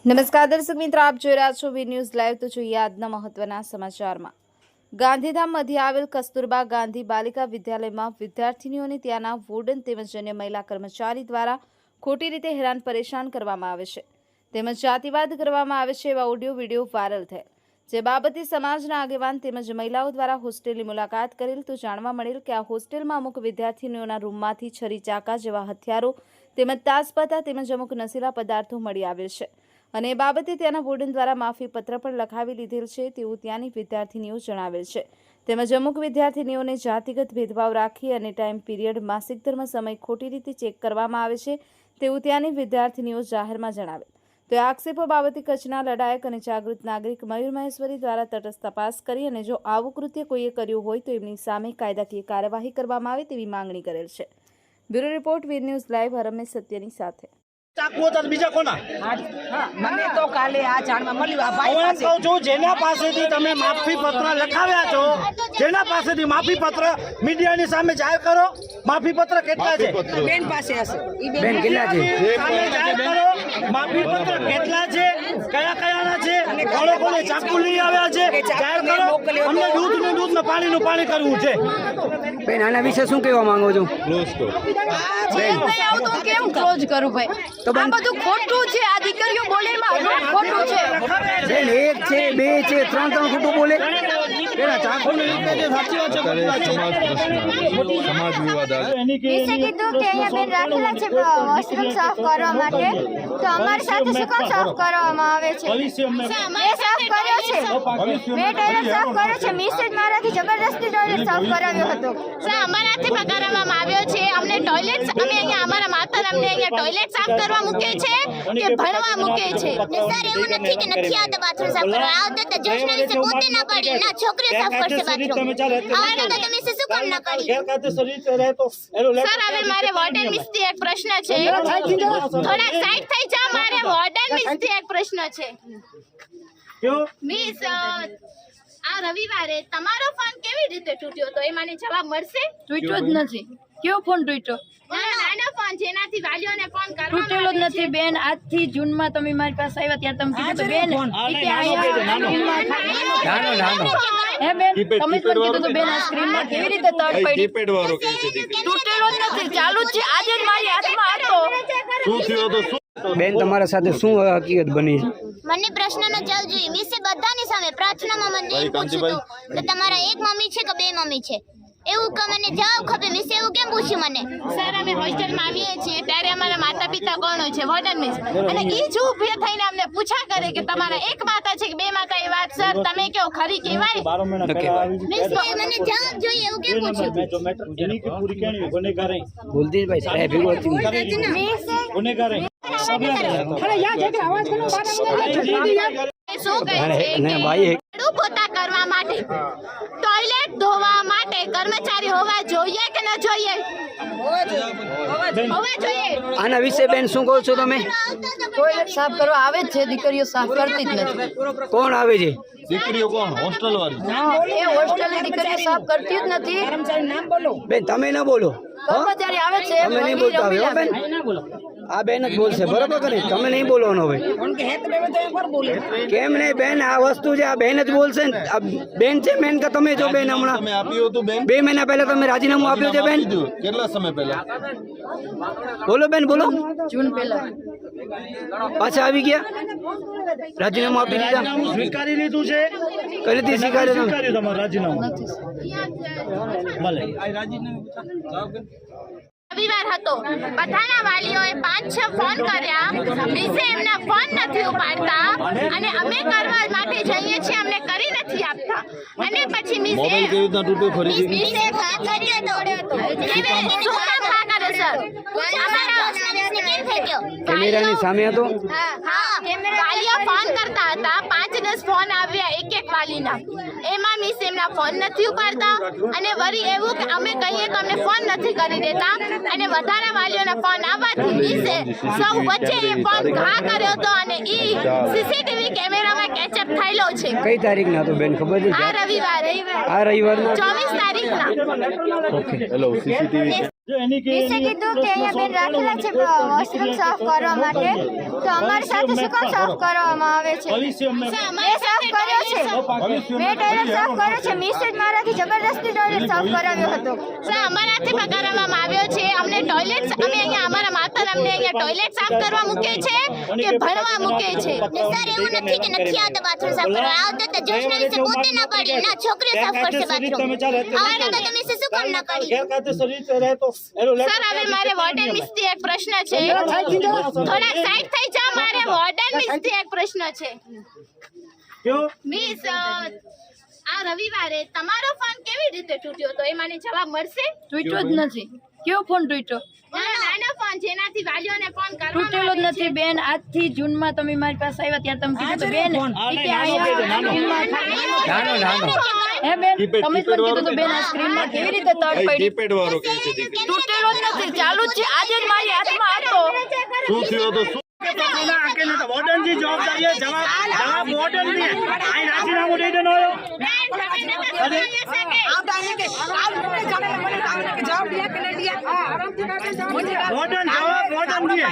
નમસ્કાર દર્શક મિત્રો, આપ જોઈ રહ્યા છો વી ન્યૂઝ લાઈવ। તો જોઈએ આજના મહત્વના સમાચારમાં। ગાંધીધામ મધ્ય આવેલ કસ્તુરબા ગાંધી બાલિકા વિદ્યાલયમાં વિદ્યાર્થીનીઓને ત્યાંના વોર્ડન તેમજ અન્ય મહિલા કર્મચારી દ્વારા ખોટી રીતે હેરાન પરેશાન કરવામાં આવે છે તેમજ જાતિવાદ કરવામાં આવે છે એવા ઓડિયો વિડીયો વાયરલ થયેલ, જે બાબતે સમાજના આગેવાન તેમજ મહિલાઓ દ્વારા હોસ્ટેલની મુલાકાત કરેલ તો જાણવા મળેલ કે આ હોસ્ટેલમાં અમુક વિદ્યાર્થીનીઓના રૂમમાંથી છરી, ચાકા જેવા હથિયારો તેમજ તાસપત્તા તેમજ અમુક નશીલા પદાર્થો મળી આવેલ છે અને એ બાબતે ત્યાંના વોર્ડન દ્વારા માફી પત્ર પણ લખાવી લીધેલ છે તેવું ત્યાંની વિદ્યાર્થીનીઓ જણાવેલ છે। તેમજ અમુક વિદ્યાર્થીનીઓને જાતિગત ભેદભાવ રાખી અને ટાઈમ પીરિયડ, માસિક ધર્મ સમય ખોટી રીતે ચેક કરવામાં આવે છે તેવું ત્યાંની વિદ્યાર્થીનીઓ જાહેરમાં જણાવેલ। તો એ આક્ષેપો બાબતે કચ્છના લડાયક અને જાગૃત નાગરિક મયુર મહેશ્વરી દ્વારા તટસ્થ તપાસ કરી અને જો આવું કૃત્ય કોઈએ કર્યું હોય તો એમની સામે કાયદાકીય કાર્યવાહી કરવામાં આવે તેવી માંગણી કરેલ છે। Bureau report, V news live, Harmesh સત્યની સાથે। બીજા કોના મને તો કાલે આ જાણવા મળ્યું આ ભાઈ હું કહું છું, જેના પાસેથી તમે માફી પત્ર લખાવ્યા છો, જેના પાસેથી માફી પત્ર મીડિયાની સામે જાહેર કરો। માફી પત્ર કેટલા છે? બેન પાસે હશે। ઈ બેન કેટલા છે? સામે જાહેર કરો માફી પત્ર કેટલા છે, કયા કયાના છે, કોણે કોણે ચાકુ લઈ આવ્યા છે, જાહેર કરો। અમને દૂધ ને પાણીનું પાણી કરવું છે। બેન આના વિશે શું કહેવા માંગો છો? કેમ ક્લોઝ કરું ભાઈ? આ બધું ખોટું છે। આ દીકરીઓ બોલે એમાં ખોટું છે। બેન એક છે, બે છે, ત્રણ ખોટું બોલે। વિશે કીધું કે અહીંયા બેન રાખેલા છે વોશરૂમ સાફ કરવા માટે, તો અમારી સાથે શું કામ સાફ કરવામાં આવે છે? મેં સાફ કર્યો છે, મેં ટોયલેટ સાફ કર્યો છે। મિસેજ મારાથી જબરદસ્તી ટોયલેટ સાફ કરાવ્યો હતો। અમારાથી કરાવવામાં આવ્યો છે। અમને ટોયલેટ, અમે અહીંયા અમારા માતર અમને અહીંયા ટોયલેટ સાફ કરવા મૂકે છે કે ભણવા મૂકે છે? સર એવું નથી કે નથી આવતા બાથરૂમ સાફ કરવા, આવતા તો જોશના વિશે પોતે ના પડી ના છોકરી સાફ કરશે બાથરૂમ। આવતા તો તમે શું કામ ના કરી? સર હવે મારે વોર્ડન મિસથી એક પ્રશ્ન છે, થોડાક સાઈડ થઈ જાઓ। મારે વોર્ડન મિસથી એક પ્રશ્ન છે મિસ, આ રવિવારે તમારો ફોન કેવી રીતે તૂટ્યો તો એ મને જવાબ મળશે? તૂટ્યો જ નથી। કયો ફોન તૂટ્યો? નાનો ફોન જેનાથી વાલીઓને ફોન કરવા તૂટેલો જ નથી બેન। આજથી જૂનમાં તમે મારી પાસે આવ્યા ત્યારે તમે કીધું તો બેન હે બેન, તમે જ કીધું તો બેન આ સ્ક્રીનમાં કેવી રીતે તડ પડી? તૂટેલો જ નથી, ચાલુ જ છે। આજે જ મારી હાથમાં હતો। બેન તમારા સાથે શું હકીકત બની? મને પ્રશ્નનો જવાબ જોઈએ। મિસે બધાની સામે પ્રાર્થનામાં મને એમ પૂછ્યું હતું કે તમારા એક મમ્મી છે કે બે મમ્મી છે, એવું કે મને જવાબ ખપે। મિસે એવું કેમ પૂછ્યું મને? સર અમે હોસ્ટેલમાં આવીએ છીએ ત્યારે અમારા માતા પિતા કોણ છે? વોર્ડન મિસ, અને ઈ જ ઊભી થઈને અમને પૂછા કરે કે તમારા એક માતા છે કે બે માતા? એ વાત સર તમે કેવો ખરી કહેવાય? મિસે મને જવાબ જોઈએ એવું કેમ પૂછ્યું? બોલતી ભાઈ સાહેબ ભેગો હતી મિસે શું કહે છે ને ભાઈ કે પોતા કરવા માટે, ટોયલેટ ધોવા માટે કર્મચારી હોવા જોઈએ કે ન જોઈએ? હોવા જોઈએ। આના વિશે બેન શું કહો છો તમે? ટોયલેટ સાફ કરવા આવે જ છે, દીકરીઓ સાફ કરતી જ નથી। કોણ આવે છે? દીકરીઓ કોણ? હોસ્ટેલ વાળી? એ હોસ્ટેલની દીકરીઓ સાફ કરતી જ નથી। બેન તમે ન બોલો, કર્મચારી આવે છે, તમે નહીં બોલતા હવે હો બેન। આ બેન જ બોલશે, બરોબર કે નહીં? તમે નહીં બોલવાનો હવે। કેમ નહીં બેન, આ વસ્તુ છે, આ બેન જ બોલશે ને। આ બેન છે મેન કે તમે જો બેન હમણાં 2 મહિના પહેલા તમે રાજીનામું આપ્યું છે બેન? કેટલા સમય પહેલા? બોલો બેન બોલો। જૂન પહેલા પાછા આવી ગયા, રાજીનામું આપી દીધા? સ્વીકારી લીધું છે? કઈ રીતે સ્વીકાર્યું તમે? તમારું રાજીનામું ભલે। રવિવાર હતો, બધાના વાલીઓએ 5-6 ફોન કર્યા, મિસે એમના ફોન નથી ઉપાડતા અને અમે કરવા માટે જઈએ છીએ, અમને કરી નથી આપતા। અને પછી મિસે ઘા કર્યો દોડ્યો હતો। શું કામ ખા કરે સર? કેમ ફેંક્યો? કેમેરાની સામે હતો? હા વાલીઓ ફોન કરતા હતા, 5-10 ફોન આવ્યા એક એક વાલીના, એમાં મિસ એમના ફોન નથી ઉપાડતા અને વળી એવું કે અમે કહીએ તો અમને ફોન નથી કરી દેતા અને વધારે વાલીઓના ફોન આવવાથી મિસે સૌ વચ્ચે એ ફોન ઘા કર્યો હતો અને ઈ સીસીટીવી કેમેરામાં કેચઅપ થયેલો છે। કઈ તારીખના હતો બેન ખબર છે? આ રવિવારે, આ રવિવારના 24 તારીખના। ઓકે। હેલો સીસીટીવી વિશે કીધું કે અહીંયા બેન રાખેલા છે વોશરૂમ સાફ કરવા માટે, તો અમારી સાથે શું કામ સાફ કરવામાં આવે છે? મેં સાફ કર્યો છે, મેં ટોયલેટ સાફ કર્યો છે, મિસે જ મારાથી જબરદસ્તી ટોયલેટ સાફ કરાવ્યો હતો. સર અમારાથી પણ કરાવવામાં આવ્યો છે. અમને ટોયલેટ અમે અહીંયા અમારા માતા અમને અહીંયા ટોયલેટ સાફ કરવા મૂકે છે કે ભણવા મૂકે છે? સર એવું નથી કે નથી આવતા બાથરૂમ સાફ કરવા, આવતા તો જોશના વિશે પોતે ના પાડી ના છોકરીઓ સાફ કરશે બાથરૂમ. અમારા તો તમે શું કામ ના કરી? સર હવે મારે વોર્ડન મિસથી એક પ્રશ્ન છે. થોડા સાઈડ થઈ જાઓ. મારે વોર્ડન મિસથી એક પ્રશ્ન છે. મિસ આ રવિવારે તમારો ફોન કેવી રીતે તૂટ્યો તો એ મને જવાબ મળશે? તૂટ્યો જ નથી. કયો ફોન તૂટ્યો? નાનો ફોન જેનાથી વાલીઓને ફોન કરવા તૂટેલો જ નથી બેન. આજથી જૂનમાં તમે મારી પાસે આવ્યા ત્યાં તમે કીધું તો બેન ઈ કે અહીંયા હે બેન તમે પણ કીધું તો બેન આ સ્ક્રીનમાં કેવી રીતે તડ પડી? કીપેડ વાળો કહે છે દીકરી. તૂટેલો જ નથી, ચાલુ જ છે. આજે જ મારી હાથમાં હતો. શું થયું તો શું? વોર્ડનજી જવાબદારી છે. જવાબ વોર્ડનની છે. અહીં રાજીનામું દઈ દેનો હોય. વોર્ડન જવાબ વોર્ડનની છે.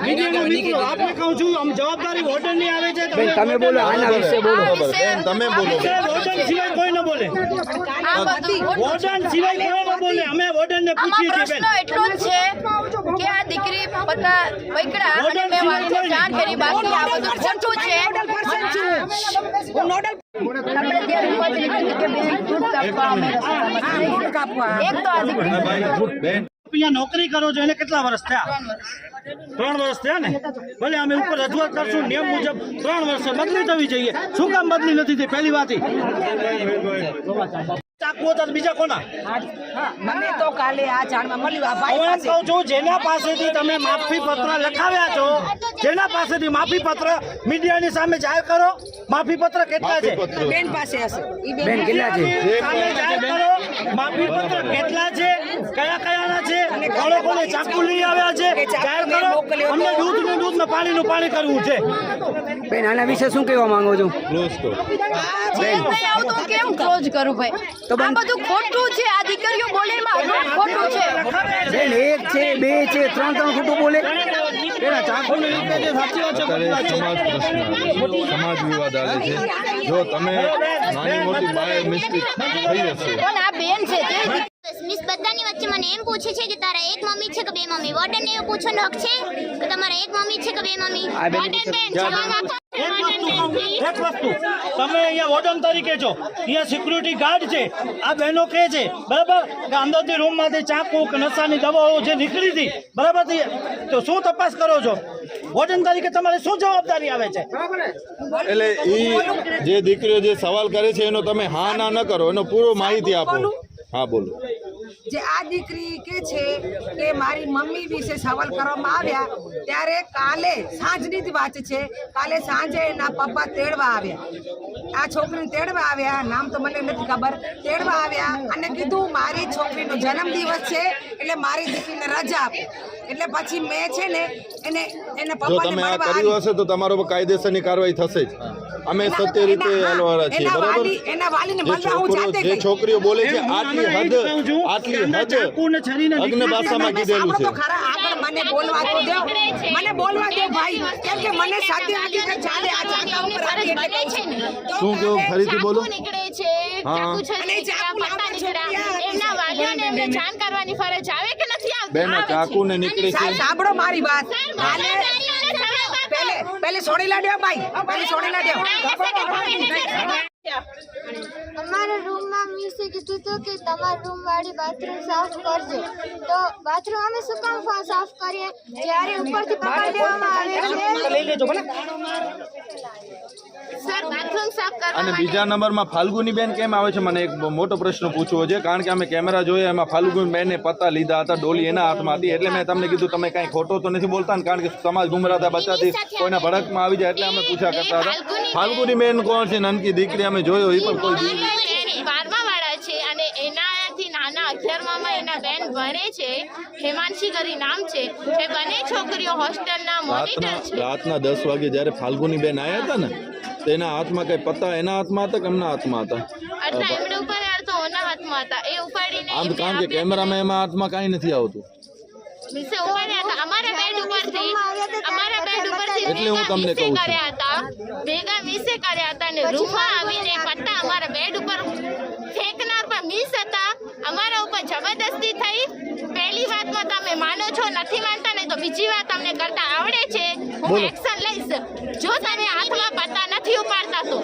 મીડિયાના મિત્રો આપને કહું છું જવાબદારી વોર્ડનની આવે છે. બેન તમે બોલો, આના વિશે બોલો. બેન તમે બોલો. વોર્ડન સિવાય કોઈ ન બોલે. આ બધું વોર્ડન સિવાય કોઈ ન બોલે. અમે વોર્ડનને આમાં પૂછીએ છીએ પ્રશ્ન બેન. એટલો જ છે કે આ દીકરી પતા પકડા અને મેં વાલીને જાણ કરી. બાકી આ બધું ખોટું છે. આપણે ત્યાં રિપોર્ટ લીધી હતી કે બેન દૂધ કાપવા અમે એક તો આ દીકરી બેન અહીંયા નોકરી કરો છો એને કેટલા વર્ષ થયા? 3 વર્ષ થયા ને. ભલે અમે ઉપર રજૂઆત કરશું નિયમ મુજબ 3 વર્ષે બદલી થવી જોઈએ. શું કામ બદલી નથી થઈ? પહેલી વાત ચાકુ હતા તો બીજા કોના? મને તો કાલે આ જાણવા મળ્યું આ ભાઈ હું એમ પાસે. કહું છું જેના પાસેથી તમે માફી પત્ર લખાવ્યા છો, જેના પાસેથી માફી પત્ર મીડિયાની સામે જાહેર કરો. માફી પત્ર કેટલા છે? બેન પાસે હશે. ઈ બેન કેટલા છે? સામે જાહેર કરો. માફી પત્ર કેટલા છે? કયા કયાના છે? કોણે ચાકુ લઈ આવ્યા છે? જાહેર કરો. અમને દૂધને પાણી કરવું છે. બેન આના વિશે શું કહેવા માંગો છો? ક્લોઝ કરો. નહીં આવતું હું કેમ ક્લોઝ કરું ભાઈ? આ બધું ખોટું છે. આ દીકરીઓ બોલે એમાં બધું ખોટું છે. બેન 1 છે 2 છે 3 ખોટું બોલે. ચાકુને રીતે જે સાચી વાત છે. અત્યારે સમાજ પ્રશ્ન સમાજ વિવાદ આવે છે. જો તમે નાની મોટી બાય મિસ્ટેક થઈ હશે પણ આ બેન છે તે મિસ બધાની વચ્ચે મને એમ પૂછે છે કે તારા એક મમ્મી છે કે બે મમ્મી? વોર્ડન ને એવું પૂછવાનો હક છે કે તમારા એક મમ્મી છે કે બે મમ્મી? આ બેન વોર્ડન બેન જવાબ આપો. એક વસ્તુ તમે અહીંયા વોર્ડન તરીકે છો, અહીંયા સિક્યુરિટી ગાર્ડ છે. આ બહેનો કહે છે બરાબર કે અંદરથી રૂમમાંથી ચાકુ કે નશાની દવાઓ જે નીકળી હતી બરાબર, તો શું તપાસ કરો છો? વોર્ડન તરીકે તમારે શું જવાબદારી આવે છે? એટલે ઈ જે દીકરીઓ જે સવાલ કરે છે એનો તમે હા ના ન કરો, એનો પૂરો માહિતી આપો. હા બોલો. જે આ દીકરી કે છે કે મારી મમ્મી વિશે સવાલ કરવામાં આવ્યા ત્યારે કાલે સાંજની જ વાત છે. કાલે સાંજે એના પપ્પા તેડવા આવ્યા. આ છોકરીને તેડવા આવ્યા, નામ તો મને નથી ખબર. તેડવા આવ્યા અને કીધું મારી છોકરીનો જન્મદિવસ છે એટલે મારી દીકરીને રજા આપો. એટલે પછી મેં છે ને એને જો પપ્પાને તમે આ મળવા કર્યું આવી. હશે તો તમારો પર કાયદેસરની કાર્યવાહી થશે જ. અમે સત્ય રીતે હાલવાળા છીએ બરાબર. એના વાલીને મળવા હું જાતે જે ગઈ. છોકરીઓ બોલે છે આટલી હદ અગ્ન ભાષામાં કીધેલું છે. સાંભળો તો ખરા, આગળ મને બોલવા તો દો. મને બોલવા દો ભાઈ, કેમ કે મને સાથે હકીકત ચાલે આ ચાકા ઉપર આવી એટલે કહું છું. શું કેવું ફરીથી બોલો? ચાકુ નીકળે છે, ચાકુ છરી નીકળ્યા, પત્તા નીકળ્યા. એમના વાલીઓને એમને જાણ કરવાની ફરજ આવે કે નથી આવતી? બેન ચાકુને નીકળે છે. સાંભળો મારી વાત. કાલે વાલીઓને જવાબ આપો. પહેલે છોડેલા દો ભાઈ, પહેલે છોડેલા દો. અમારા રૂમમાં મિસે કીધું હતું કે તમારા રૂમ વાળી બાથરૂમ સાફ કરજો, તો બાથરૂમ અમે શું કામ સાફ કરીએ જ્યારે ઉપરથી પકડી દેવામાં આવે છે? સર બાથરૂમ સાફ કરવા અને માટે બીજા નંબરમાં ફાલ્ગુની બેન કેમ આવે છે? મને એક મોટો પ્રશ્ન પૂછવો છે, કારણ કે અમે કેમેરા જોયા એમાં ફાલ્ગુની બેને પત્તા લીધા હતા, ડોલી એના હાથમાં હતી. એટલે મેં તમને કીધું તમે કાંઈ ખોટો તો નથી બોલતા ને, કારણ કે સમાજ ગુમરાતા બચ્ચાથી કોઈના ભડકમાં આવી જાય એટલે અમે પૂછા કરતા હતા. ફાલ્ગુની બેન કોણ છે? નાનકી દીકરી અમે જોયો એ પણ કોઈ બેન 12મા વાળા છે અને એનાથી નાના 11મામાં એના બેન ભણે છે. હેમાંશી કરી નામ છે. એ બંને છોકરીઓ હોસ્ટેલના મોનિટર છે. રાતના 10 વાગે જ્યારે ફાલ્ગુની બેન આવ્યા હતા ને તો એના હાથમાં કઈ પત્તા એના હાથમાં હતા કે એમના હાથમાં હતા? અચ્છા એમણે ઉપાડ્યા તો ઓના હાથમાં હતા. એ ઉપાડીને આમ એમને કારણ કે આપ્યા કેમેરામાં એમાં હાથમાં કાંઈ નથી આવતું મિસે ઉપાડ્યા હતા અમારા બેડ ઉપરથી એટલે હું તમને કહું છું. કર્યા હતા ભેગા મિસે કર્યા હતા ને રૂમમાં આવીને પત્તા અમારા બેડ ઉપર ફેંકનાર પણ મિસ હતા અમારા ઉપર જબરદસ્તી થઈ પહેલી વાતમાં તમે માનો છો નથી માનતા ને તો બીજી વાત તમને કરતા આવડે છે હું એક્શન લઈશ જો તમે હાથમાં પત્તા નથી ઉપાડતા તો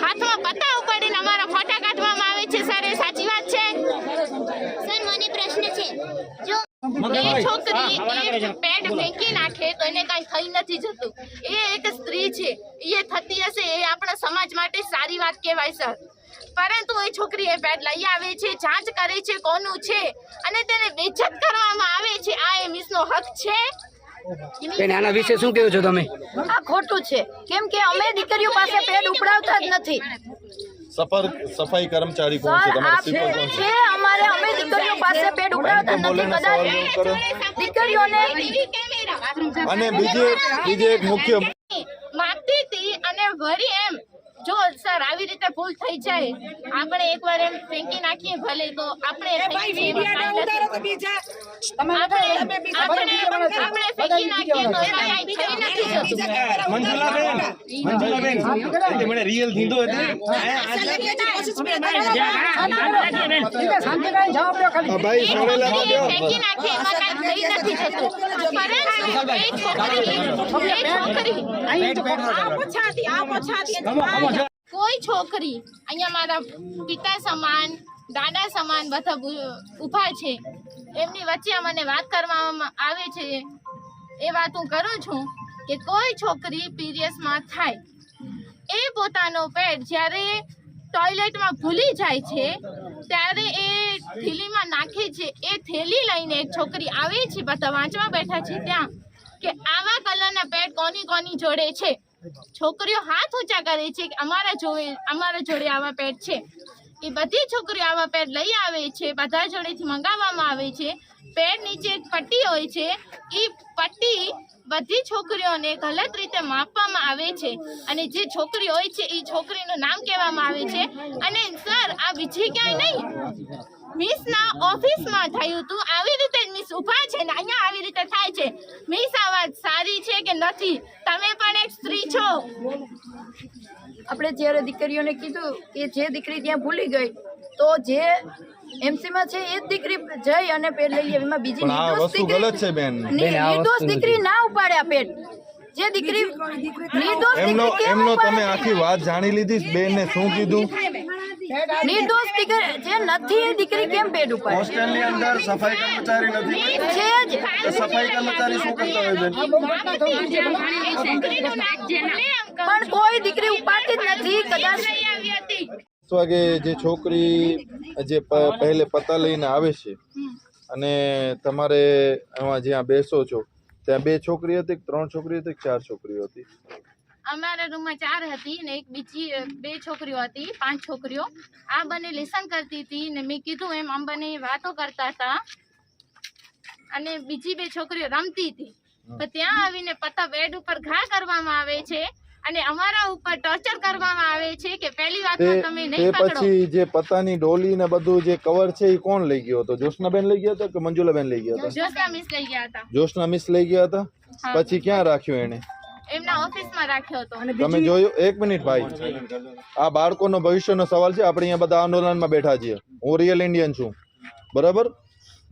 હાથમાં પત્તા ઉપાડીને અમારા ફોટા કાઢવામાં આવે છે સર એ સાચી વાત છે સર મને પ્રશ્ન છે જો એ છોકરી એ પેડ ફેંકી નાખે તો એને કઈ થઈ નથી જતું એ એક સ્ત્રી છે એ થતી હશે એ આપણા સમાજ માટે સારી વાત કહેવાય સર પરંતુ એ છોકરી એ પેડ લઈ આવે છે જાંચ કરે છે કોનું છે અને તેને બેઇજ્જત કરવામાં આવે છે આ એ મિસનો હક છે બેન આના વિશે શું કહો છો તમે? આ ખોટું છે કેમ કે અમે દીકરીઓ પાસે પેડ ઉપડાવતા જ નથી સફાઈ કર્મચારી કોણ છે સર તમારા આ સ્વીપર કોણ છે છે અમારે અમે દીકરીઓ પાસે પેડ ઉપડાવતા બોલે નથી ને કદાચ સવાલ કરો. દીકરીઓને અને બીજે એક મુખ્ય માગતી હતી અને વળી એમ જો સર આવી રીતે ભૂલ થઈ જાય આપણે એકવાર એમ ફેંકી નાખીએ ભલે તો આપણે ફેંકી ફેંકી નાખીએ તો એમાં કાંઈ થઈ નથી જતું મંજુલાબેન મને રિયલ થીંદો એટલે ભાઈ છોડેલા ફેંકી નાખીએ એમાં કાંઈ થઈ નથી જતું કોઈ છોકરી અહીંયા મારા પિતા સમાન દાદા સમાન બધા ઊભા છે એમની વચ્ચે મને વાત કરવામાં આવે છે એ વાત હું કરું છું કે કોઈ છોકરી પીરિયડ્સમાં થાય એ પોતાનો પેડ જ્યારે ટોયલેટમાં ભૂલી જાય છે ત્યારે એ થેલીમાં નાખે છે એ થેલી લઈને એક છોકરી આવે છે બધા વાંચવા બેઠા છે ત્યાં કે આવા કલરના પેડ કોની જોડે છે છોકરીઓ હાથ ઊંચા કરે છે કે અમારા જોડે આવા પેડ છે એ બધી છોકરીઓ આવા પેડ લઈ આવે છે બધા જોડેથી મંગાવવામાં આવે છે પેડ નીચે એક પટ્ટી હોય છે એ પટ્ટી બધી છોકરીઓને ગલત રીતે માપવામાં આવે છે અને જે છોકરી હોય છે એ છોકરીનું નામ કહેવામાં આવે છે અને સર આ બીજી ક્યાંય નહીં મિસના ઓફિસમાં થયું હતું આવી રીતે મિસ ઊભા છે ને અહીંયા આવી રીતે થાય છે મિસ આ વાત સારી છે કે નથી તમે પણ એક સ્ત્રી છો આપણે જ્યારે દીકરીઓને કીધું કે જે દીકરી ત્યાં ભૂલી ગઈ તો જે એમસીમાં છે એ જ દીકરી જઈ અને પેડ લઈ લેવી એમાં બીજી પણ આ નિર્દોષ વસ્તુ ગલત છે બેન નિર્દોષ દીકરી ના ઉપાડ્યા પેડ જે દીકરી નિર્દોષ એમનો દીકરી કેમ એમનો ઉપાડે? તમે આખી વાત જાણી લીધી બેન ને શું કીધું નિર્દોષ દીકરી જે નથી એ દીકરી કેમ પેડ ઉપાડે હોસ્ટેલની અંદર સફાઈ કર્મચારી નથી છે જ સફાઈ કર્મચારી શું કરતા હોય બેન પણ કોઈ દીકરી ઉપાડતી જ નથી કદાચ વાગે જે છોકરી જે પહેલે પતા લઈને આવે છે અને તમારે એમાં જ્યાં બેસો છો ત્યાં 2 છોકરી હતી કે 3 છોકરી હતી કે 4 છોકરીઓ હતી અમારા રૂમમાં 4 હતી ને એક બીજી 2 છોકરીઓ હતી 5 છોકરીઓ આ બંને લેસન કરતી હતી ને મેં કીધું એમ આમ બંને વાતો કરતા હતા અને બીજી 2 છોકરીઓ રમતી હતી પણ ત્યાં આવીને પતા બેડ ઉપર ઘા કરવામાં આવે છે અને અમારા ઉપર ટોર્ચર કરવામાં આવે છે કે પહેલી વાતમાં તમે તે નહીં પકડો પછી જે પતાની ડોલી ને બધું જે કવર છે એ કોણ લઈ ગયો હતો જોશનાબેન લઈ ગયા હતા કે મંજુલાબેન લઈ ગયા હતા જોશના મિસ લઈ ગયા હતા જોશના મિસ લઈ ગયા હતા હા. પછી ક્યાં રાખ્યો એને એમના ઓફિસમાં રાખ્યો હતો તમે જોયું 1 મિનિટ ભાઈ આ બાળકોનો ભવિષ્યનો સવાલ છે આપણે અહીંયા બધા આંદોલનમાં બેઠા છીએ હું રિયલ ઇન્ડિયન છું બરાબર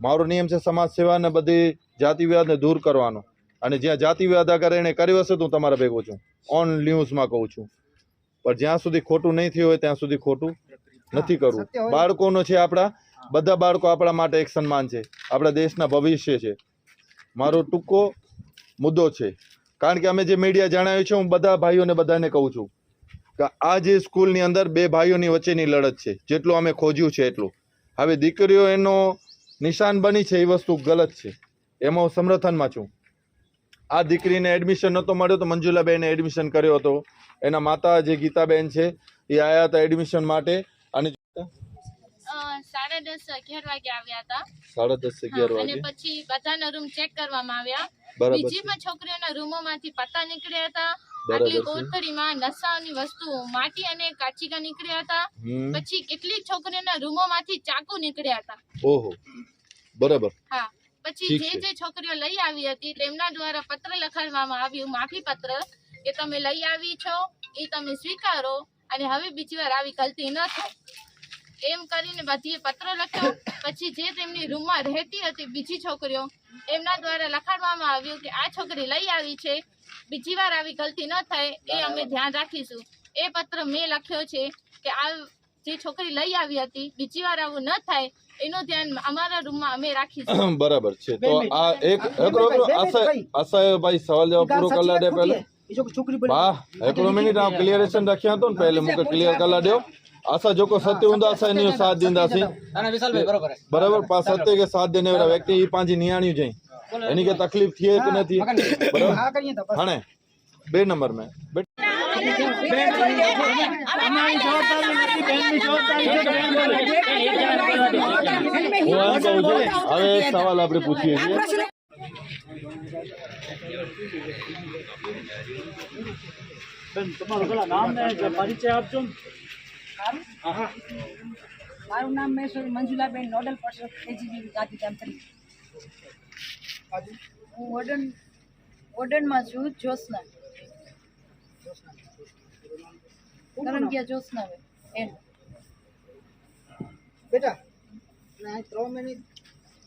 મારો નિયમ છે સમાજ સેવા ને બધી જાતિવાદને દૂર કરવાનો અને જ્યાં જાતિવાદ અગર એને કર્યો હશે તો હું તમારા ભેગો છું ઓન ન્યૂઝમાં કહું છું પણ જ્યાં સુધી ખોટું નહીં થયું હોય ત્યાં સુધી ખોટું નથી કરવું બાળકોનો છે આપણા બધા બાળકો આપણા માટે એક સન્માન છે આપણા દેશના ભવિષ્ય છે મારો ટૂંકો મુદ્દો છે કારણ કે અમે જે મીડિયા જણાવ્યું છે હું બધા ભાઈઓને બધાને કહું છું કે આ જે સ્કૂલની અંદર 2 ભાઈઓની વચ્ચેની લડત છે જેટલું અમે ખોજ્યું છે એટલું હવે દીકરીઓ એનો નિશાન બની છે એ વસ્તુ ગલત છે એમાં હું સમર્થનમાં છું આ દીકરીને એડમિશન નહોતો મળ્યો તો મંજુલાબેને એડમિશન કર્યો હતો એના માતા જે ગીતાબેન છે એ આવ્યા હતા એડમિશન માટે અને 10:30-11 વાગે આવ્યા હતા 10:30-11 અને વાગે પછી બધાના રૂમ ચેક કરવામાં આવ્યા બરાબર બીજી પણ છોકરીઓના રૂમોમાંથી પત્તા નીકળ્યા હતા આટલી કોથળીમાં નશાની વસ્તુઓ માટી અને કાચીકા નીકળ્યા હતા. પછી કેટલીક છોકરીઓના રૂમોમાંથી ચાકુ નીકળ્યા હતા. ઓહો, બરાબર. હા, પછી જે છોકરીઓ લઈ આવી હતી તેમના દ્વારા પત્ર લખાડવામાં આવ્યું, માફી પત્ર, કે તમે લઈ આવી છો એ તમે સ્વીકારો અને હવે બીજી વાર આવી ગલતી ન થાય એમ કરીને બધીએ પત્ર લખ્યો. પછી જે તેમની રૂમમાં રહેતી હતી બીજી છોકરીઓ એમના દ્વારા લખાડવામાં આવ્યું કે આ છોકરી લઈ આવી છે, બીજી વાર આવી ગલતી ન થાય એ અમે ધ્યાન રાખીશું. એ પત્ર મેં લખ્યો છે કે આ જે છોકરી લઈ આવી હતી બીજી વાર આવું ન થાય એનું ધ્યાન અમારા રૂમમાં અમે રાખીશું. બરાબર છે. તો આ એક આશા ભાઈ સવાલ જવાબ પૂરો કરી દે પહેલે. વાહ, એકડો મિનિટ आप क्लियरेशन रखिया तो पहले मुके क्लियर कर ला दो. आशा जो को सत्य हुंदा सा नहीं साथ दिंदा सी बराबर पास सत्य के साथ देने वाला व्यक्ति ई पांची नियाणी जई एनी के तकलीफ थी कि नहीं बराबर हाने 2 नंबर में હવે સવાલ આપણે પૂછીએ છીએ. તમારું પેલા નામ ને પરિચય આપજો. મારું નામ મહેશ્વરી મંજુલાબેન, નોડલ પર્સન એજીબી ગાંધીધામ 3. હું વોર્ડનમાં છું, જ્યોત્સના કરંગિયા જ્યોત્સના એન બેટા અહીં 3 મિનિટ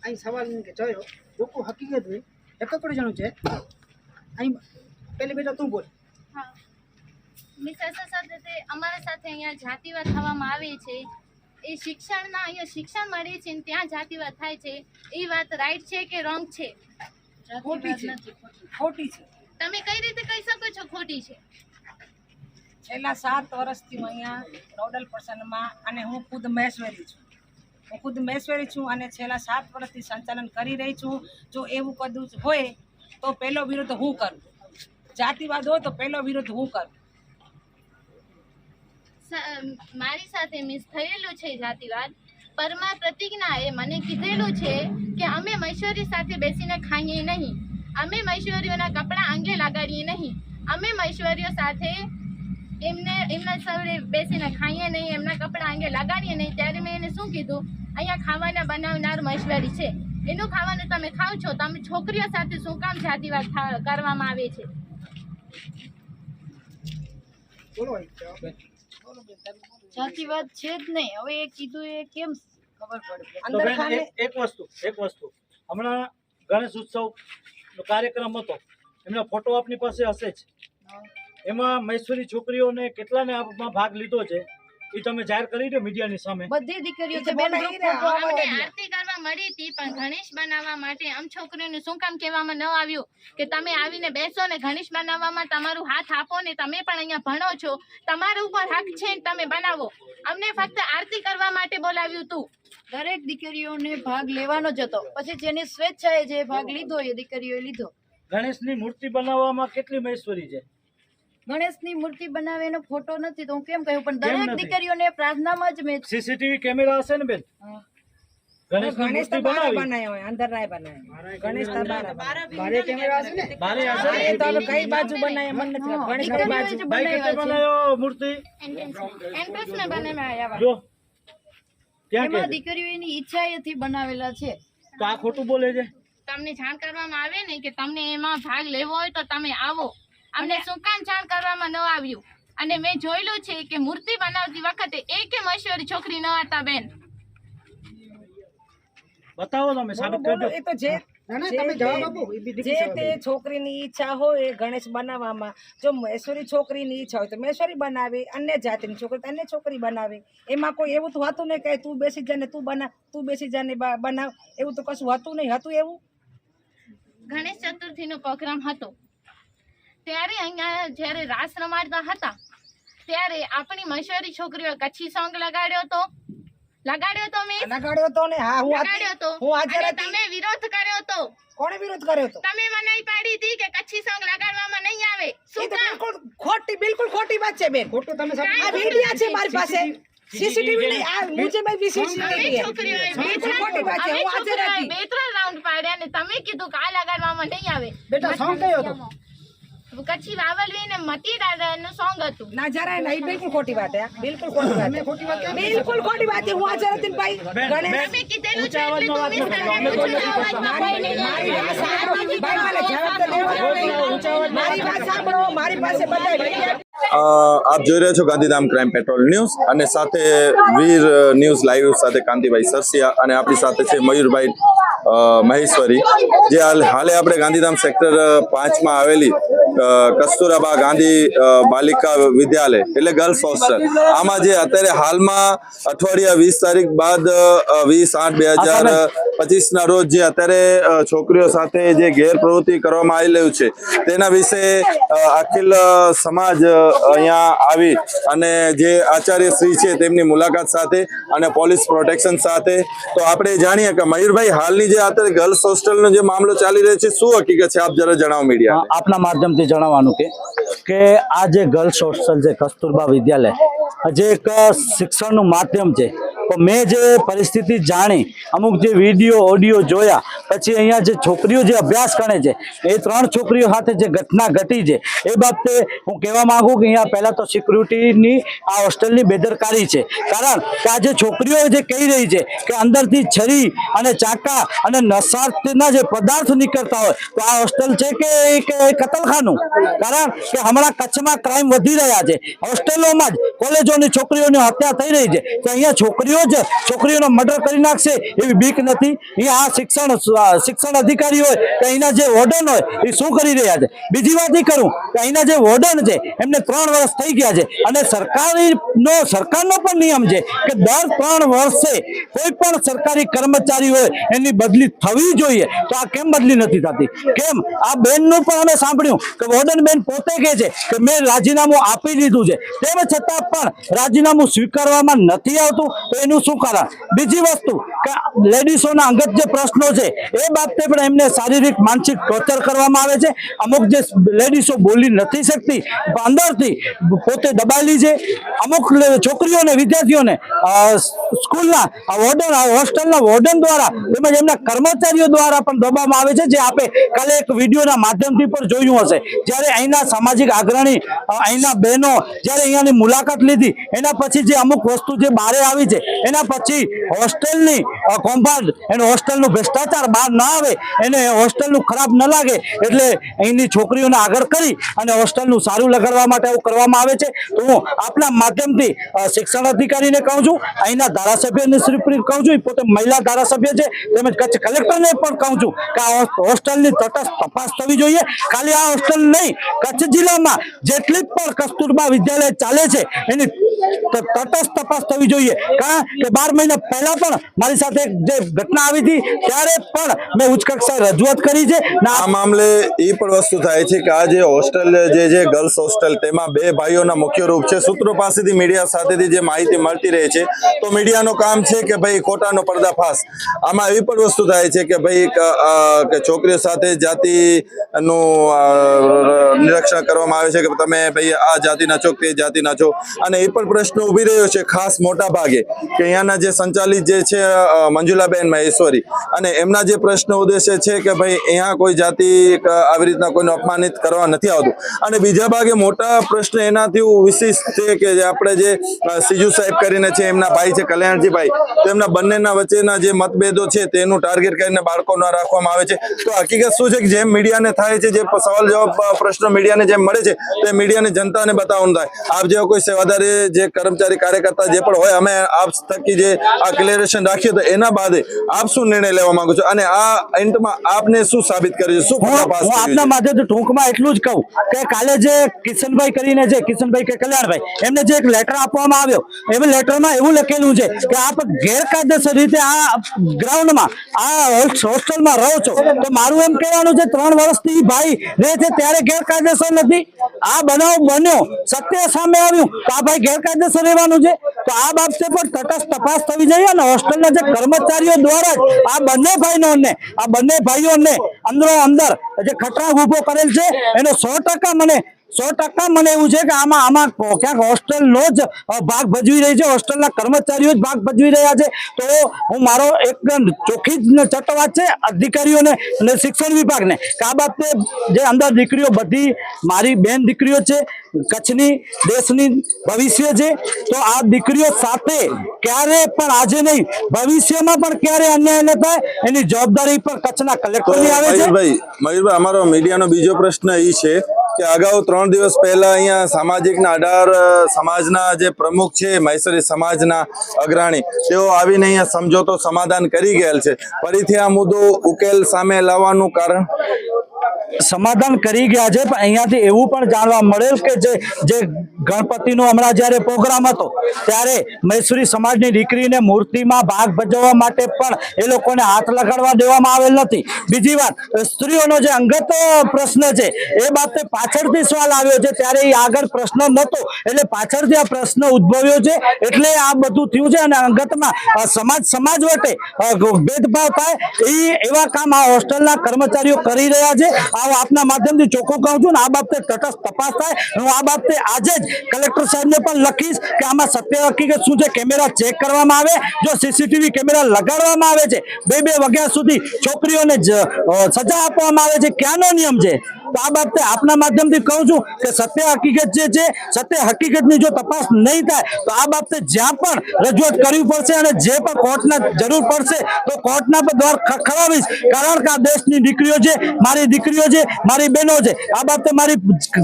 અહીં સવાલ કે જોયો લોકો હકીકત હોય એકકડ જણું છે અહીં પેલી બેટા તું બોલ. સાથે અમારા સાથે અહીંયા જાતિવાદ થવામાં આવે છે. એ શિક્ષણના અહીંયા શિક્ષણ મળે છે ને ત્યાં જાતિવાદ થાય છે. એ વાત રાઈટ છે કે રોંગ છે? ખોટી છે, ખોટી છે. તમે કઈ રીતે કહી શકો છો ખોટી છે? છેલ્લા 7 વર્ષથી હું અહીંયા નોડલ પર્સનમાં અને હું ખુદ મહેશ્વરી છું અને છેલ્લા 7 વર્ષથી સંચાલન કરી રહી છું. જો એવું કદું હોય તો પહેલો વિરોધ હું કરું, જાતિવાદ હોય તો પહેલો વિરોધ હું કરું. મારી સાથે મિસ થયેલું છે જાતિવાદ. પરમા પ્રતિજ્ઞાએ મને કીધેલું છે કે અમે મહેશ્વરી સાથે બેસીને ખાઈએ નહીં, અમે મહેશ્વરીઓના કપડાં આંગે લગાડીએ નહીં, અમે મહેશ્વરીઓ સાથે એમના સાથે બેસીને ખાઈએ નહીં, એમના કપડાં આંગે લગાડીએ નહીં. ત્યારે મેં એને શું કીધું, અહીંયા ખાવાના બનાવનાર મહેશ્વરી છે, એનું ખાવાનું તમે ખાવ છો, તમે છોકરીઓ સાથે શું કામ જાતિવાદ કરવામાં આવે છે? જાતિવાદ છે જ નહીં. હવે એ કીધું એ કેમ ખબર પડે? તો બેન, એક વસ્તુ હમણાં ગણેશ ઉત્સવ કાર્યક્રમ હતો, એમનો ફોટો આપની પાસે હશે જ. એમાં મહેશ્વરી છોકરીઓને કેટલાને આમાં ભાગ લીધો છે એ તમે જાહેર કરી દો મીડિયાની સામે. બધી દીકરીઓ છે અમને આરતી કરવા મળી હતી પણ ગણેશ બનાવવા માટે આમ છોકરીઓને શું કામ કહેવામાં ન આવ્યું કે તમે આવીને બેસો ને ગણેશ બનાવવામાં તમારું હાથ આપો ને, તમે પણ અહીંયા ભણો છો, તમારા ઉપર હક છે ને તમે બનાવો. અમને ફક્ત આરતી કરવા માટે બોલાવ્યું હતું. દરેક દીકરીઓને ભાગ લેવાનો જ હતો. પછી જેની સ્વેચ્છાએ જે ભાગ લીધો એ દીકરીઓએ લીધો. ગણેશની મૂર્તિ બનાવવામાં કેટલી મહેશ્વરી છે? ગણેશની મૂર્તિ બનાવે એનો ફોટો નથી તો હું કેમ કહ્યું, પણ દરેક દીકરીઓને પ્રાર્થનામાં જ મેં સીસીટીવી કેમેરા હશે ને બેન? ગણેશની મૂર્તિ બનાવી હોય અંદર ના બનાવે. ગણેશ બારે કેમેરા હશે ને? બારે હશે ને? તો હવે કઈ બાજુ બનાવે મને નથી ખબર. ગણેશ કઈ બાજુ ભાઈ કેટલે બનાવ્યો મૂર્તિ? એન્ટ્રન્સમાં બનાવ્યા. જો ક્યાં એમાં કે દીકરીઓ એની ઈચ્છાએથી બનાવેલા છે. તો આ ખોટું બોલે છે. તમને જાણ કરવામાં આવે ને કે તમને એમાં ભાગ લેવો હોય તો તમે આવો. અમને શું કામ જાણ કરવામાં ન આવ્યું? અને મેં જોયેલું છે કે મૂર્તિ બનાવતી વખતે એક મહેશ્વરી છોકરી ન હતા બેન. બતાવો તમે સાબિત કરજો. એ તો જે તમે જવાબ આપો. એ બી જે તે છોકરીની ઈચ્છા હોય એ ગણેશ બનાવવામાં, જો મહેશ્વરી છોકરીની ઈચ્છા હોય તો મહેશ્વરી બનાવે, અન્ય જાતિની છોકરી તો અન્ય છોકરી બનાવે. એમાં કોઈ એવું તો હતું નહીં કે તું બેસી જાને તું બનાવ, તું બેસી જાને બનાવ, એવું તો કશું હતું નહીં. હતું એવું? ગણેશ ચતુર્થીનો પ્રોગ્રામ હતો ત્યારે અહીંયા જ્યારે રાસ રમાડતા હતા ત્યારે આપણી મહેશ્વરી છોકરીઓ કચ્છી સોંગ લગાડ્યો તો મેં લગાડ્યો તો ને. હા, લગાડ્યો તો. હું હાજર હતી. તમે વિરોધ કર્યો તો. કોણે વિરોધ કર્યો તો? તમે મનાઈ પાડી હતી કે કચ્છી સોંગ લગાડવામાં નહીં આવે. એ શું તો કામ? બિલકુલ ખોટી વાત છે બેન. ખોટું તમે આ વિડિયો છે મારી પાસે, સીસીટીવી નહીં. આ મુજે મેં તમે સીસીટીવી છોકરીઓએ બિલકુલ ખોટી વાત છે. હું હાજર હતી. 2-3 રાઉન્ડ પાડ્યા ને તમે કીધું કે આ લગાડવામાં નહીં આવે. બેટા સોંગ કયો હતો? કચ્છી વાવલવી ને મતી દાદાનું સોંગ હતું. ના જરાય નહીં, બિલકુલ ખોટી વાત છે, બિલકુલ ખોટી વાત છે, બિલકુલ ખોટી વાત છે. હું આજે રતિનભાઈ ગણેશ તમે કીધેલું છે એટલે તું મિસ મારી વાત સાંભળો, ભાઈ મને જવાબ તો દેવો જોઈએ. મારી વાત સાંભળો, મારી પાસે બધા આપ જોઈ રહ્યા છો ગાંધીધામ ક્રાઇમ પેટ્રોલ ન્યૂઝ અને સાથે વીર ન્યૂઝ લાઈવ સાથે કાંતિભાઈ સરસિયા અને આપણી સાથે છે મયુરભાઈ મહેશ્વરી, જે હાલે આપણે ગાંધીધામ સેક્ટર 5 માં આવેલી કસ્તુરબા ગાંધી બાલિકા વિદ્યાલય એટલે ગર્લ્સ હોસ્ટેલ, આમાં જે અત્યારે હાલમાં અઠવાડિયા 20 તારીખ બાદ 20/8/2025 ના રોજ જે અત્યારે છોકરીઓ સાથે જે ગેરપ્રવૃત્તિ કરવામાં આવી રહ્યું છે તેના વિશે અખિલ સમાજ અહીંયા આવી અને જે આચાર્ય શ્રી છે તેમની મુલાકાત સાથે અને પોલીસ પ્રોટેક્શન સાથે. તો આપણે જાણીએ કે મયુરભાઈ, હાલની જે અત્યારે ગર્લ્સ હોસ્ટેલનો જે મામલો ચાલી રહ્યો છે, શું હકીકત છે, આપ જરા જણાવો મીડિયા. આપના માધ્યમથી જણાવવાનું કે આ જે ગર્લ્સ હોસ્ટેલ છે કસ્તુરબા વિદ્યાલય, જે એક શિક્ષણનું માધ્યમ છે. તો મેં જે પરિસ્થિતિ જાણી, અમુક જે વિડીયો ઓડિયો જોયા પછી અહીંયા જે છોકરીઓ જે અભ્યાસ કરે છે એ 3 છોકરીઓ સાથે જે ઘટના ઘટી છે એ બાબતે હું કહેવા માંગુ કે અહીંયા પહેલાં તો સિક્યુરિટીની આ હોસ્ટેલની બેદરકારી છે. કારણ કે આ જે છોકરીઓ જે કહી રહી છે કે અંદરથી છરી અને ચાકા અને નશાના જે પદાર્થ નીકળતા હોય, તો આ હોસ્ટેલ છે કે કતલખાનું? કારણ કે હમણાં કચ્છમાં ક્રાઇમ વધી રહ્યા છે, હોસ્ટેલોમાં જ કોલેજોની છોકરીઓની હત્યા થઈ રહી છે, તો અહીંયા છોકરીઓનો મર્ડર કરી નાખશે એવી બીક નથી. અહીંયા આ શિક્ષણ અધિકારી હોય કે અહીંના જે વોર્ડન હોય એ શું કરી રહ્યા છે? બીજી વાત એ કરું કે અહીંના જે વોર્ડન છે એમને 3 વર્ષ થઈ ગયા છે અને સરકારનો પણ નિયમ છે કે દર 3 વર્ષે કોઈ પણ સરકારી કર્મચારી હોય એની બદલી થવી જોઈએ. તો આ કેમ બદલી નથી થતી? કેમ? આ બેનનું પણ અમે સાંભળ્યું કે વોર્ડન બેન પોતે કહે છે કે મેં રાજીનામું આપી દીધું છે, તેમ છતાં પણ રાજીનામું સ્વીકારવામાં નથી આવતું. તો એનું શું કારણ? બીજી વસ્તુ કે લેડીઝોના અંગત જે પ્રશ્નો છે એ બાબતે પણ એમને શારીરિક માનસિક ટોર્ચર કરવામાં આવે છે. અમુક જે લેડીઝો બોલી નથી શકતી, અંદરથી પોતે દબાયેલી છે. અમુક છોકરીઓને, વિદ્યાર્થીઓને સ્કૂલના વોર્ડન, હોસ્ટેલના વોર્ડન દ્વારા તેમજ એમના કર્મચારીઓ દ્વારા પણ દબાવવામાં આવે છે, જે આપે કાલે એક વિડીયોના માધ્યમથી પણ જોયું હશે. જ્યારે અહીંના સામાજિક અગ્રણી, અહીંના બહેનો જ્યારે અહીંયાની મુલાકાત લીધી એના પછી જે અમુક વસ્તુ જે બહાર આવી છે એના પછી હોસ્ટેલની કૌભાંડ, એનું હોસ્ટેલનું ભ્રષ્ટાચાર બહાર ના આવે, એને હોસ્ટેલનું ખરાબ ન લાગે એટલે અહીંની છોકરીઓને આગળ કરી અને હોસ્ટેલનું સારું લગાડવા માટે આવું કરવામાં આવે છે. તો હું આપના માધ્યમથી શિક્ષણ અધિકારીને કહું છું, અહીંના ધારાસભ્યને શ્રી કહું છું, પોતે મહિલા ધારાસભ્ય છે, તેમજ કચ્છ કલેક્ટરને પણ કહું છું કે આ હોસ્ટેલની તટસ્થ તપાસ થવી જોઈએ. ખાલી આ હોસ્ટેલ નહીં, કચ્છ જિલ્લામાં જેટલી પણ કસ્તુરબા વિદ્યાલય ચાલે છે એની તટસ્થ તપાસ થવી જોઈએ. કારણ કે 12 મહિના પહેલા પણ મારી સાથે જે ઘટના આવી હતી ત્યારે પણ મેં ઉચ્ચ કક્ષાએ રજૂઆત કરી છે. આ મામલે એ પણ વસ્તુ થાય છે કે આ જે હોસ્ટેલ જે ગર્લ્સ હોસ્ટેલ, તેમાં 2 ભાઈઓના મુખ્ય રૂપ છે. સૂત્રો પાસેથી મીડિયા સાથેથી જે માહિતી મળતી રહે છે, તો મીડિયાનું કામ છે કે ભાઈ ખોટાનો પર્દાફાશ. આમાં એવી પણ વસ્તુ થાય છે કે ભાઈ કે છોકરીઓ સાથે જાતિનું નિરીક્ષણ કરવામાં આવે છે કે તમે ભાઈ આ જાતિના છો, તે જાતિના છો. અને એ પણ પ્રશ્ન ઉભી રહ્યો છે ખાસ મોટા ભાગે કે અહીંયાના જે સંચાલિત જે છે મંજુલાબેન મહેશ્વરી, અને એમના જે પ્રશ્ન ઉદ્દેશ્ય છે કે ભાઈ અહીંયા કોઈ જાતિ આવી રીતના કોઈને અપમાનિત કરવા નથી આવતું. અને બીજા ભાગે મોટા પ્રશ્ન એનાથી વિશેષ છે કે જે આપણે જે સીજુ સાહેબ કરીને છે, એમના ભાઈ છે કલ્યાણજીભાઈ, તો એમના બંનેના વચ્ચેના જે મતભેદો છે તેનું ટાર્ગેટ કરીને બાળકો ન રાખવામાં આવે છે. તો હકીકત શું છે કે જેમ મીડિયાને થાય છે, જે સવાલ જવાબ પ્રશ્નો મીડિયાને જેમ મળે છે તે મીડિયાને જનતાને બતાવવાનું થાય. આપ જેવા કોઈ સેવાદારી જે કર્મચારી કાર્યકર્તા જે પણ હોય, અમે આપ થકી જે આ ક્લિયરેશન રાખ્યું તો એના બાદ આપ શું નિર્ણય લેવા માંગો છો અને આ એન્ડમાં આપને શું સાબિત કર્યું છે? શું હું આપના માધ્યમથી ટૂંકમાં એટલું જ કહું કે કાલે જે કિશનભાઈ કરીને છે, કિશનભાઈ કે કલ્યાણભાઈ, એમને જે એક લેટર આપવામાં આવ્યો, એ લેટરમાં એવું લખેલું છે કે આપ ગેરકાયદેસર રીતે આ ગ્રાઉન્ડમાં, આ હોસ્ટેલમાં રહો છો. તો મારું એમ કહેવાનું છે 3 વર્ષથી ભાઈ રહે છે ત્યારે ગેરકાયદેસર નથી. આ બનાવ બન્યો, સત્ય સામે આવ્યું તો આ ભાઈ ગેરકાયદેસર રહેવાનું છે. તો આ બાબતે પણ તટસ્થ તપાસ થવી જોઈએ અને હોસ્ટેલના જે કર્મચારીઓ દ્વારા જ આ બંને ભાઈઓને અંદરો અંદર જે ખતરાક ઉભો કરેલ છે એનો 100% મને 100% મને એવું છે કે આમાં ક્યાંક હોસ્ટેલનો જ ભાગ ભજવી રહી છે, હોસ્ટેલના કર્મચારીઓ જ ભાગ ભજવી રહ્યા છે. તો હું મારો એકદમ ચોખ્ખી જ ચટ્ટવાત છે અધિકારીઓને અને શિક્ષણ વિભાગને કે આ બાબતે જે અંદર દીકરીઓ બધી મારી બેન દીકરીઓ છે, કચ્છની દેશની ભવિષ્ય છે, તો આ દીકરીઓ સાથે ક્યારે પણ આજે નહીં ભવિષ્યમાં પણ ક્યારે અન્યાય ન થાય એની જવાબદારી પર કચ્છના કલેક્ટરની આવે છે. મયુરભાઈ, અમારો મીડિયાનો બીજો પ્રશ્ન એ છે કે અગાઉ 3 દિવસ પહેલા અહીંયા સામાજિકના 18 સમાજના જે પ્રમુખ છે, મહેશ્વરી સમાજના અગ્રણી, તેઓ આવીને અહીંયા સમજોતો સમાધાન કરી ગયેલ છે. ફરીથી આ મુદ્દો ઉકેલ સામે લાવવાનું કારણ? સમાધાન કરી ગયા છે, પણ અહીંયાથી એવું પણ જાણવા મળેલ કે જે ગણપતિનો હમણાં જ્યારે પ્રોગ્રામ હતો ત્યારે મહેશ્વરી સમાજની દીકરીને મૂર્તિમાં ભાગ ભજવવા માટે પણ એ લોકોને હાથ લગાડવા દેવામાં આવેલ નથી. બીજી વાત, સ્ત્રીઓનો જે અંગત પ્રશ્ન છે એ બાબતે પાછળથી સવાલ આવ્યો છે, ત્યારે એ આગળ પ્રશ્ન નહોતો એટલે પાછળથી આ પ્રશ્ન ઉદ્ભવ્યો છે, એટલે આ બધું થયું છે. અને અંગતમાં સમાજ વટે ભેદભાવ થાય એવા કામ આ હોસ્ટેલના કર્મચારીઓ કરી રહ્યા છે. આપના માધ્યમથી ચોખ્ખું કહું છું ને આ બાબતે તટસ્થ તપાસ થાય. હું આ બાબતે આજે જ કલેક્ટર સાહેબને પણ લખીશ કે આમાં સત્ય હકીકત શું છે, કેમેરા ચેક કરવામાં આવે. જો સીસીટીવી કેમેરા લગાડવામાં આવે છે, 2 વાગ્યા સુધી છોકરીઓને સજા આપવામાં આવે છે, ક્યાંનો નિયમ છે? તો આ બાબતે આપના માધ્યમથી કહું છું કે સત્ય હકીકત જે છે, સત્ય હકીકતની જો તપાસ નહીં થાય તો આ બાબતે જ્યાં પણ રજૂઆત કરવી પડશે અને જે પણ કોર્ટના જરૂર પડશે તો કોર્ટના પર દ્વાર ખખડાવીશ. કારણ કે આ દેશની દીકરીઓ છે, મારી દીકરીઓ છે, મારી બહેનો છે. આ બાબતે મારી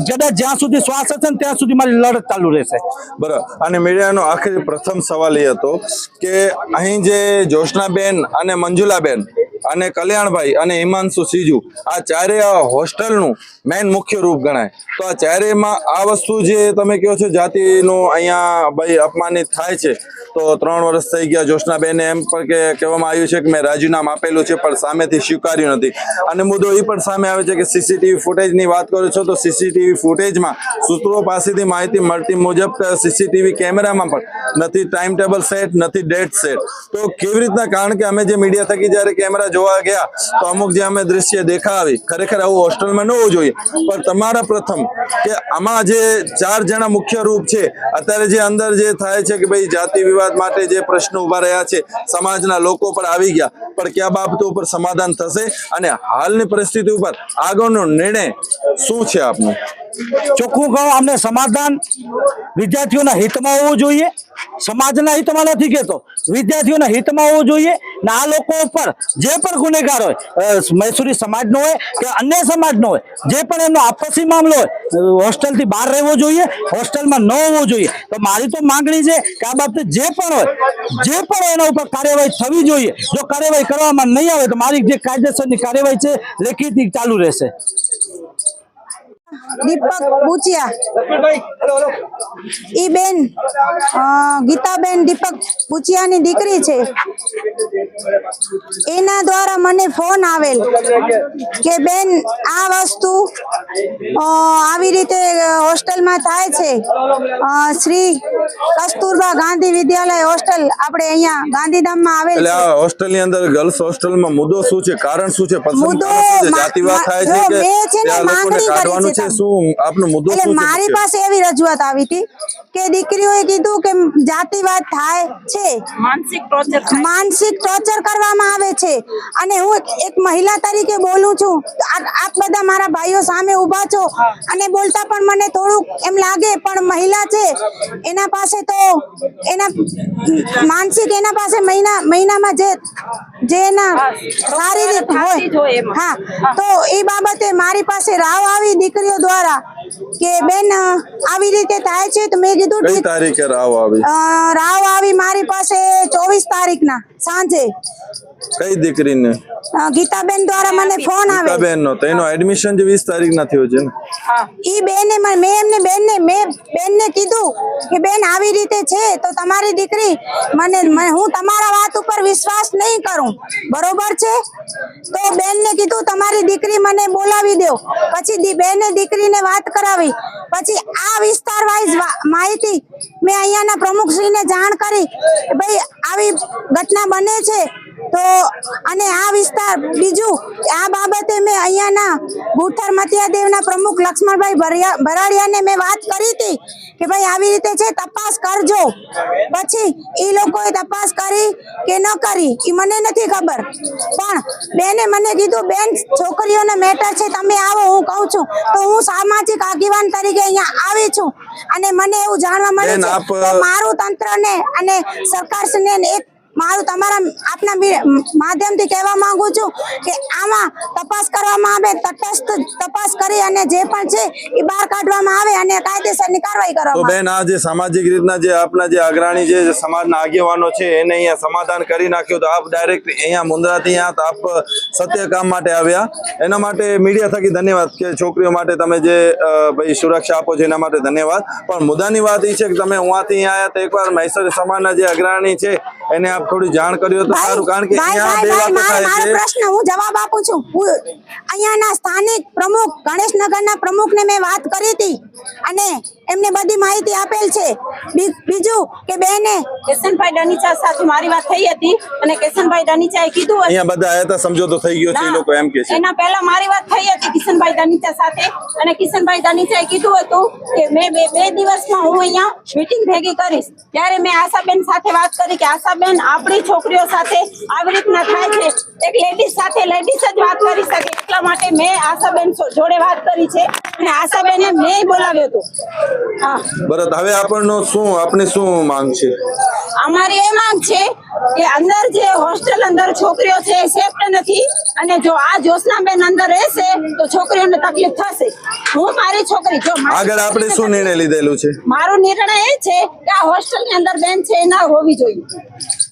કદાચ જ્યાં સુધી શ્વાસ હશે ત્યાં સુધી મારી લડત ચાલુ રહેશે. બરાબર. અને મીડિયાનો આખરી પ્રથમ સવાલ એ હતો કે અહીં જે જોશનાબેન અને મંજુલાબેન અને કલ્યાણભાઈ અને હિમાંશુ સીજુ, આ ચારેય હોસ્ટેલનું મેઇન મુખ્ય રૂપ ગણાય. તો આ ચારેયમાં આ વસ્તુ જે તમે કહો છો જાતિનું અહીંયા ભાઈ અપમાનિત થાય છે, તો 3 વર્ષ થઈ ગયા. જોશનાબેને એમ પણ કહેવામાં આવ્યું છે કે મેં રાજીનામું આપેલું છે પણ સામેથી સ્વીકાર્યું નથી. અને મુદ્દો એ પણ સામે આવે છે કે સીસીટીવી ફૂટેજની વાત કરો છો તો સીસીટીવી ફૂટેજમાં સૂત્રો પાસેથી માહિતી મળતી મુજબ સીસીટીવી કેમેરામાં પણ નથી ટાઈમ ટેબલ સેટ, નથી ડેટ સેટ. તો કેવી રીતના? કારણ કે અમે જે મીડિયા થકી જ્યારે કેમેરા જોવા ગયા તો અમુક જે અમે દ્રશ્ય દેખાવી, ખરેખર આવું હોસ્ટેલમાં ન હોવું જોઈએ. પણ તમારા પ્રથમ કે આમાં જે 4 જણા મુખ્ય રૂપ છે, અત્યારે જે અંદર જે થાય છે કે ભાઈ જાતિ વિવાદ માટે જે પ્રશ્નો ઉભા રહ્યા છે, સમાજના લોકો પર આવી ગયા, પણ કયા બાબતો ઉપર સમાધાન થશે અને હાલની પરિસ્થિતિ ઉપર આગળનો નિર્ણય શું છે આપનો? ચોખ્ખું કહો, અમને સમાધાન વિદ્યાર્થીઓના હિતમાં હોવું જોઈએ, સમાજના હિતમાં નથી કહેતો, વિદ્યાર્થીઓના હિતમાં હોવું જોઈએ. ને આ લોકો ઉપર જે પણ ગુનેગાર હોય, મહેશ્વરી સમાજનો હોય કે અન્ય સમાજનો હોય, જે પણ એમનો આપસી મામલો હોય, હોસ્ટેલથી બહાર રહેવો જોઈએ, હોસ્ટેલમાં ન હોવો જોઈએ. તો મારી તો માંગણી છે કે આ બાબતે જે પણ હોય એના ઉપર કાર્યવાહી થવી જોઈએ. જો કાર્યવાહી કરવામાં નહીં આવે તો મારી જે કાયદેસરની કાર્યવાહી છે લેખિત ચાલુ રહેશે. દીપક બુચિયા, ઈ બેન ગીતાબેન દીપક બુચિયાની દીકરી છે. એના દ્વારા મને ફોન આવેલ કે બેન આ વસ્તુ આવી રીતે હોસ્ટેલમાં થાય છે. શ્રી કસ્તુરબા ગાંધી વિદ્યાલય હોસ્ટેલ આપણે અહીંયા ગાંધીધામમાં આવેલ છે. એટલે આ હોસ્ટેલની અંદર ગર્લ્સ હોસ્ટેલમાં મુદ્દો શું છે, કારણ શું છે, મુદ્દો જાતિવાદ થાય છે કે આ લોકોને કાઢવાનું છે? શું આપનો મુદ્દો શું છે? મારી પાસે એવી રજૂઆત આવી હતી કે દીકરીઓએ કીધું કે જાતિવાદ થાય છે, માનસિક ટોર્ચર કરવામાં આવે છે. અને હું એક મહિલા તરીકે બોલું છું, આપ બધા મારા ભાઈઓ સામે ઊભા છો અને બોલતા પણ મને થોડુંક એમ લાગે, પણ મહિલા છે એના પાસે તો એના માનસિક એના પાસે મહિનામાં જે એના શારીરિક હોય, હા, તો એ બાબતે મારી પાસે રાવ આવી દીકરીઓ દ્વારા કે બેન આવી રીતે થાય છે. તો મેં કીધું કઈ તારીખે રાવ આવી મારી પાસે 24 તારીખના સાંજે. કઈ દીકરીને? ગીતાબેન દ્વારા મને ફોન આવે. ગીતાબેન નો તો એનો એડમિશન જે 20 તારીખના થયો છે ને? ઈ બેને મેં બેનને કીધું કે બેન આવી રીતે છે તો તમારી દીકરી હું તમારા વાત ઉપર વિશ્વાસ નહીં કરું, બરોબર છે? તો બેનને કીધું તમારી દીકરી મને બોલાવી દો. પછી બેને દીકરીને વાત કરાવી. પછી આ વિસ્તાર વાઇઝ માહિતી મેં અહીંયાના પ્રમુખશ્રીને જાણ કરી, ભાઈ આવી ઘટના બને છે તો અને આ વિસ્તાર બીજું આ બાબતે મેં અહીંયાના બુથર મતિયાદેવના પ્રમુખ લક્ષ્મણભાઈ ભરાડિયાને મેં વાત કરી હતી કે ભાઈ આવી રીતે છે, તપાસ કરજો. પછી એ લોકોએ તપાસ કરી કે ન કરી એ મને નથી ખબર, પણ બેને મને કીધું બેન છોકરીઓનો મેટર છે, તમે આવો. હું કહું છું તો હું સામાજિક આગેવાન તરીકે અહીંયા આવી છું અને મને એવું જાણવા મળ્યું છે કે મારું તંત્રને અને સરકારશ્રીને એક મારું તમારા આપના માધ્યમથી કહેવા માંગુ છું કે આમાં તપાસ કરવામાં આવે, તટસ્થ તપાસ કરી અને જે પણ છે એ બહાર કાઢવામાં આવે અને કાયદેસરની કાર્યવાહી તો કરવામાં આવે. બેન આ જે સામાજિક રીતના જે આપના જે અગ્રણી જે સમાજના આગેવાનો છે એને અહીંયા સમાધાન કરી નાખ્યું, તો આપ ડાયરેક્ટ અહીંયા મુન્દ્રાથી અહીંયા આપ સત્ય કામ માટે આવ્યા. એના માટે મીડિયા થકી ધન્યવાદ કે છોકરીઓ માટે તમે જે ભાઈ સુરક્ષા આપો છો એના માટે ધન્યવાદ. પણ મુદ્દાની વાત એ છે કે તમે ઉहाँથી અહીંયા આવ્યા તો એકવાર મહેશ્વરી સમાજના જે અગ્રણી છે એને આપ થોડી જાણ કર્યો તો સારું, કારણ કે અહીંયા બે વાતો થાય મારો છે. પ્રશ્ન હું જવાબ આપું છું. અહીંયાના સ્થાનિક પ્રમુખ ગણેશનગરના પ્રમુખને મેં વાત કરી હતી અને એમને બધી માહિતી આપેલ છે. બીજું કે બેને કિશનભાઈ ડનીચા સાથે મારી વાત થઈ હતી અને કિશનભાઈ ડનીચાએ કીધું અહીંયા બધા આવ્યા હતા, સમજોતો થઈ ગયો છે એ લોકો એમ કે છે. એના પહેલા મારી વાત થઈ હતી કિશનભાઈ દનીચા સાથે અને કિશનભાઈ દનીચાએ કીધું હતું કે મેં બે દિવસમાં હું અહીંયા મીટિંગ ભેગી કરીશ. ત્યારે મેં આશાબેન સાથે વાત કરી કે આશાબેન આપણી છોકરીઓ સાથે આવી રીતના થાય છે, એક લેડીઝ સાથે લેડીઝ જ વાત કરી શકે, એટલા માટે મેં આશાબેન જોડે વાત કરી છે અને આશાબેને મેં બોલાવ્યો હતો. હા બરાબર. હવે આપની શું માંગ છે? અમારી એ માંગ છે કે અંદર જે હોસ્ટેલ અંદર છોકરીઓ છે એ સેફ નથી અને જો આ જ્યોત્સનાબેન અંદર રહેશે તો છોકરીઓને તકલીફ થશે. હું મારી છોકરી જો આગળ આપણે શું નિર્ણય લીધેલું છે? મારો નિર્ણય એ છે કે આ હોસ્ટેલની અંદર બેન છે એ ના હોવી જોઈએ.